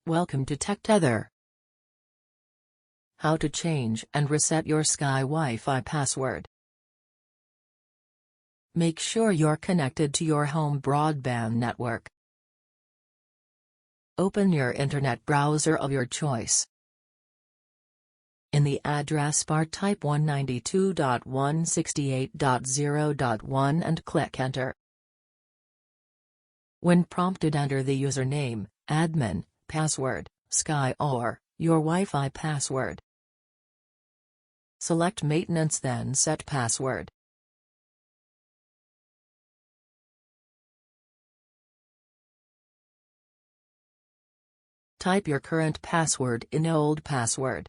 Welcome to Tech Tether. How to change and reset your Sky Wi-Fi password. Make sure you're connected to your home broadband network. Open your internet browser of your choice. In the address bar type 192.168.0.1 and click Enter. When prompted, enter the username, admin, password, Sky or your Wi-Fi password. Select Maintenance, then Set Password. Type your current password in old password.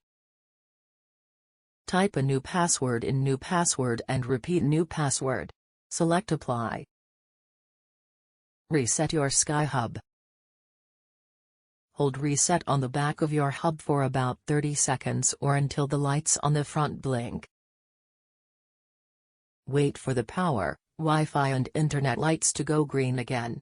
Type a new password in new password and repeat new password. Select Apply. Reset your Sky Hub. Hold Reset on the back of your hub for about 30 seconds or until the lights on the front blink. Wait for the power, Wi-Fi and internet lights to go green again.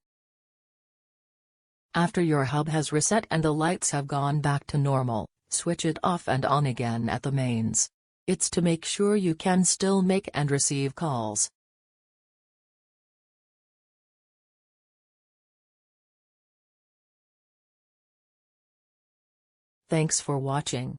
After your hub has reset and the lights have gone back to normal, switch it off and on again at the mains. It's to make sure you can still make and receive calls. Thanks for watching.